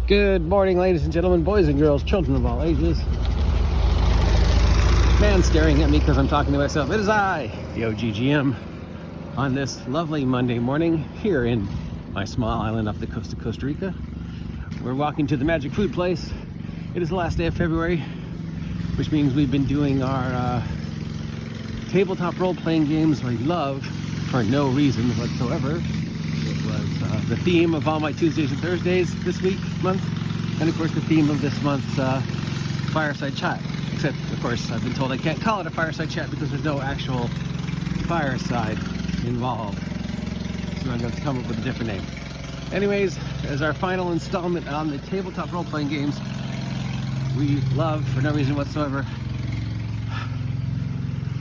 Good morning, ladies and gentlemen, boys and girls, children of all ages. Man staring at me because I'm talking to myself. It is I, the OGGM, on this lovely Monday morning here in my small island off the coast of Costa Rica. We're walking to the Magic Food Place. It is the last day of February, which means we've been doing our tabletop role-playing games we love for no reason whatsoever. It was the theme of all my Tuesdays and Thursdays this month, and of course the theme of this month's fireside chat. Except, of course, I've been told I can't call it a fireside chat because there's no actual fireside involved. So I'm going to have to come up with a different name. Anyways, as our final installment on the tabletop role-playing games we love for no reason whatsoever,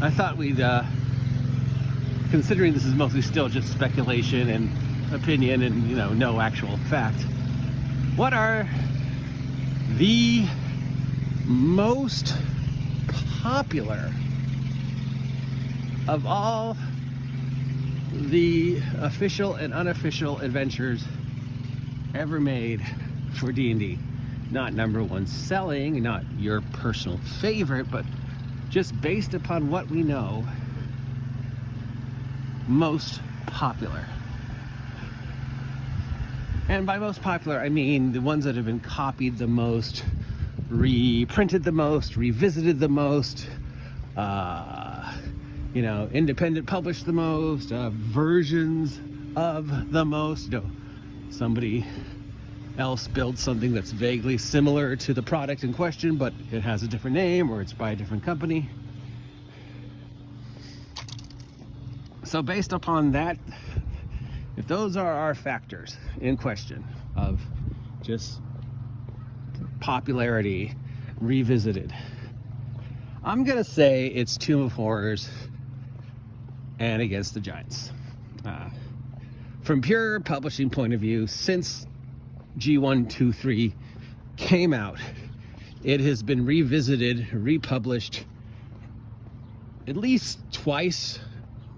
I thought we'd, considering this is mostly still just speculation and opinion and, you know, no actual fact, what are the most popular of all the official and unofficial adventures ever made for D&D? Not number one selling, not your personal favorite, but just based upon what we know, most popular. And by most popular, I mean the ones that have been copied the most, reprinted the most, revisited the most, independent published the most, versions of the most. Somebody else built something that's vaguely similar to the product in question, but it has a different name or it's by a different company. So based upon that, if those are our factors in question of just popularity revisited, I'm gonna say it's Tomb of Horrors and Against the Giants. From pure publishing point of view, since G123 came out, it has been revisited, republished at least twice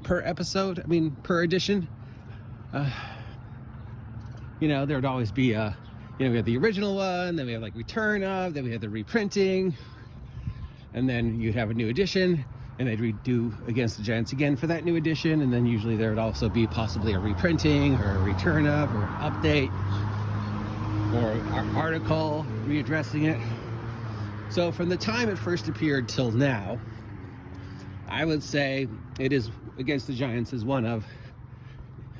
per episode, per edition. There would always be we have the original one, then we have like return of, then we have the reprinting, and then you'd have a new edition, and they'd redo Against the Giants again for that new edition, and then usually there would also be possibly a reprinting or a return of or update or an article readdressing it. So from the time it first appeared till now, I would say it is Against the Giants is one of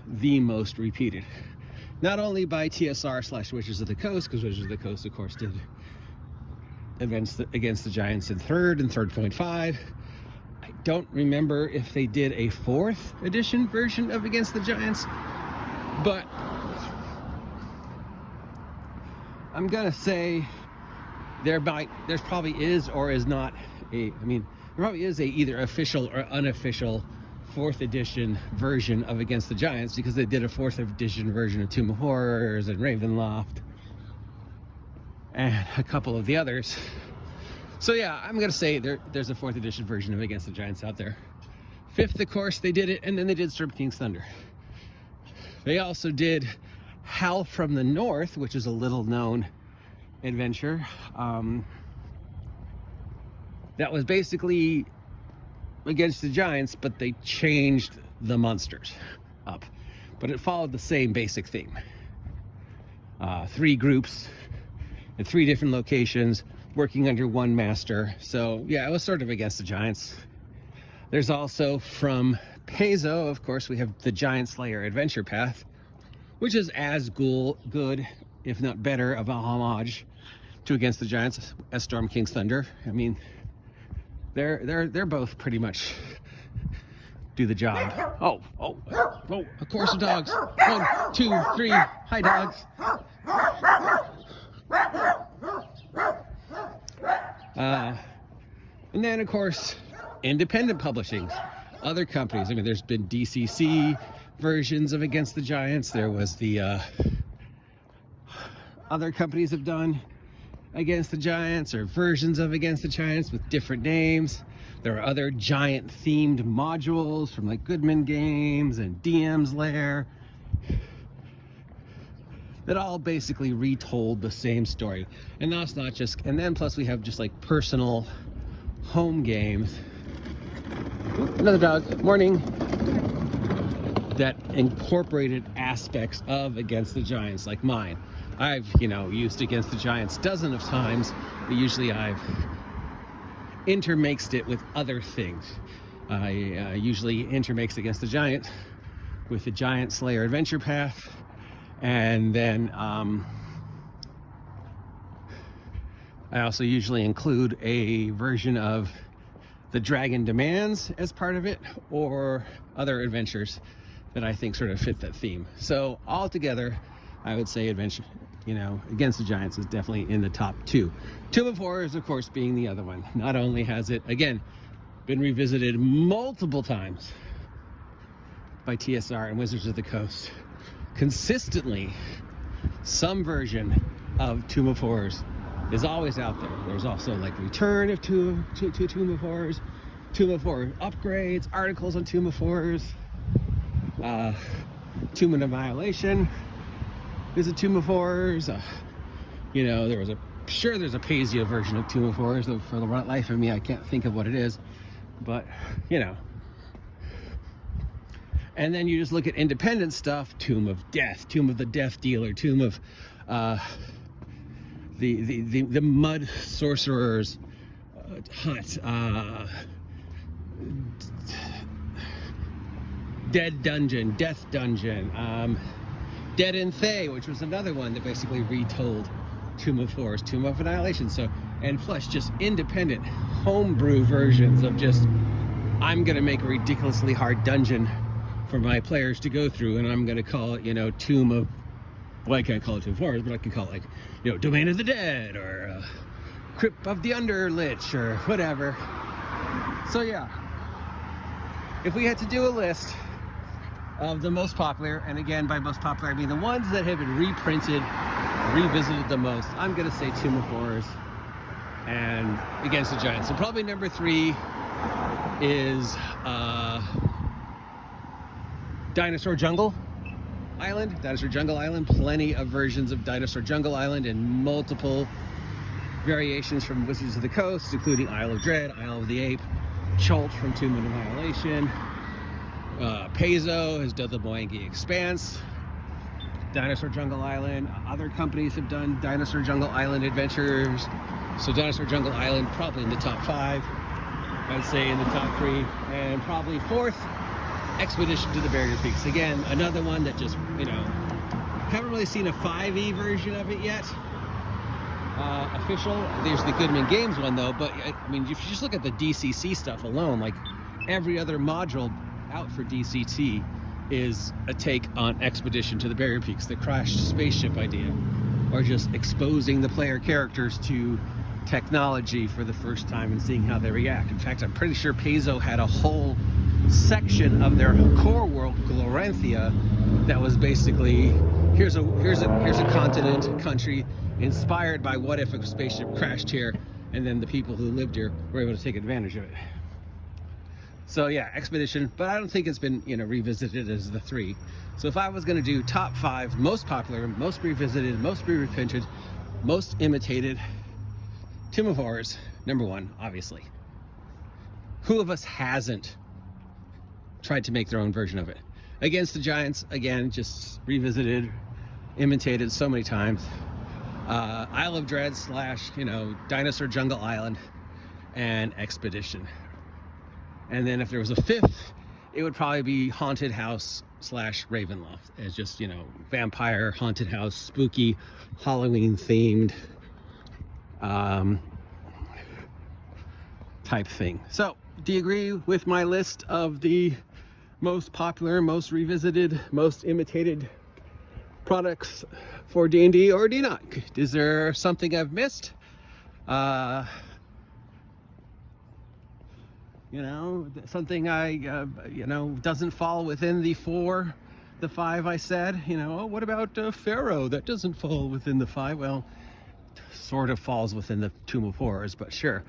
the most repeated. Not only by TSR / Wizards of the Coast, because Wizards of the Coast, of course, did events Against the Giants in 3rd and 3.5. I don't remember if they did a 4th edition version of Against the Giants, but I'm gonna say there probably is or is not there probably is a either official or unofficial 4th edition version of Against the Giants, because they did a 4th edition version of Tomb of Horrors and Ravenloft and a couple of the others. So yeah, I'm gonna say there's a 4th edition version of Against the Giants out there. 5th, of course, they did it, and then they did Storm King's Thunder. They also did Howl from the North, which is a little known adventure. That was basically Against the Giants, but they changed the monsters up. But it followed the same basic theme. 3 groups at 3 different locations working under one master. So yeah, it was sort of Against the Giants. There's also from Paizo, of course, we have the Giant Slayer Adventure Path, which is as good, if not better, of a homage to Against the Giants as Storm King's Thunder. They're both pretty much do the job. Oh, a chorus of dogs. 1, 2, 3. Hi, dogs. And then, of course, independent publishings, other companies. There's been DCC versions of Against the Giants. There was the other companies have done Against the Giants or versions of Against the Giants with different names. There are other giant themed modules from like Goodman Games and DM's Lair. that all basically retold the same story. And that's not just, and then plus we have just like personal home games. Oop, another dog, morning. That incorporated aspects of Against the Giants, like mine. I've, used Against the Giants dozens of times, but usually I've intermixed it with other things. I usually intermix Against the Giant with the Giant Slayer Adventure Path, and then I also usually include a version of the Dragon Demands as part of it, or other adventures that I think sort of fit that theme. So altogether, I would say Against the Giants is definitely in the top 2. Tomb of Horrors, of course, being the other one. Not only has it, again, been revisited multiple times by TSR and Wizards of the Coast, consistently, some version of Tomb of Horrors is always out there. There's also like Return of Tomb of Horrors, Tomb of Horror upgrades, articles on Tomb of Horrors, Tomb of Annihilation is a Tomb of Horrors. There's a pay-as-you version of Tomb of Horrors. For the life of me, I can't think of what it is, but And then you just look at independent stuff: Tomb of Death, Tomb of the Death Dealer, Tomb of the Mud Sorcerer's Hut, Dead Dungeon, Death Dungeon, Dead and Thay, which was another one that basically retold Tomb of Horrors, Tomb of Annihilation. So, and plus just independent homebrew versions of just, I'm gonna make a ridiculously hard dungeon for my players to go through, and I'm gonna call it, Tomb of, well, I can't call it Tomb of Horrors, but I can call it like, Domain of the Dead, or Crypt of the Underlich, or whatever. So yeah, if we had to do a list of the most popular, and again, by most popular, I mean the ones that have been reprinted, revisited the most, I'm gonna say Tomb of Horrors and Against the Giants. So probably number 3 is Dinosaur Jungle Island. Dinosaur Jungle Island, plenty of versions of Dinosaur Jungle Island and multiple variations from Wizards of the Coast, including Isle of Dread, Isle of the Ape, Chult from Tomb of Annihilation. Paizo has done the Moangi Expanse, Dinosaur Jungle Island. Other companies have done Dinosaur Jungle Island adventures. So Dinosaur Jungle Island probably in the top 5. I'd say in the top 3. And probably 4th, Expedition to the Barrier Peaks. Again, another one that just, haven't really seen a 5e version of it yet. Official. There's the Goodman Games one though, but I mean, if you just look at the DCC stuff alone, like every other module out for DCT is a take on Expedition to the Barrier Peaks, the crashed spaceship idea, or just exposing the player characters to technology for the first time and seeing how they react. In fact, I'm pretty sure Paizo had a whole section of their core world, Gloranthia, that was basically here's a continent, country inspired by what if a spaceship crashed here, and then the people who lived here were able to take advantage of it. So yeah, Expedition, but I don't think it's been revisited as the 3. So if I was going to do top 5 most popular, most revisited, most reprinted, most imitated, Tomb of Horrors, number 1, obviously. Who of us hasn't tried to make their own version of it? Against the Giants, again, just revisited, imitated so many times. Isle of Dread / Dinosaur Jungle Island, and Expedition. And then if there was a 5th, it would probably be Haunted House / Ravenloft, as just, vampire, haunted house, spooky, Halloween themed type thing. So, do you agree with my list of the most popular, most revisited, most imitated products for D&D, or do you not? Is there something I've missed? Something I, doesn't fall within the 5 I said. What about Pharaoh? That doesn't fall within the 5. Well, sort of falls within the Tomb of Horrors, but sure,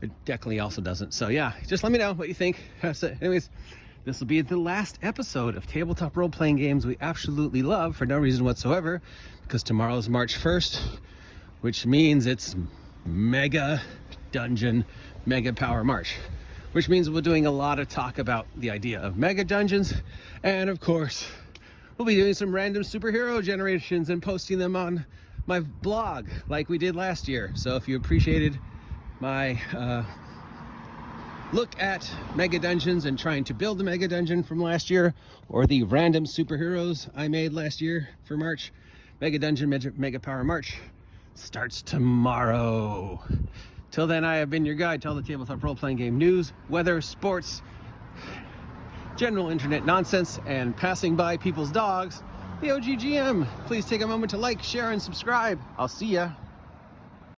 it definitely also doesn't. So yeah, just let me know what you think. So anyways, This will be the last episode of tabletop role-playing games we absolutely love for no reason whatsoever, because tomorrow is March 1st, which means it's Mega Dungeon, Mega Power March, which means we're doing a lot of talk about the idea of mega dungeons, and of course, we'll be doing some random superhero generations and posting them on my blog like we did last year. So if you appreciated my look at mega dungeons and trying to build a mega dungeon from last year, or the random superheroes I made last year for March, Mega Dungeon Mega Power March starts tomorrow. Till then, I have been your guide to all the tabletop role-playing game news, weather, sports, general internet nonsense, and passing by people's dogs, the OGGM. Please take a moment to like, share, and subscribe. I'll see ya.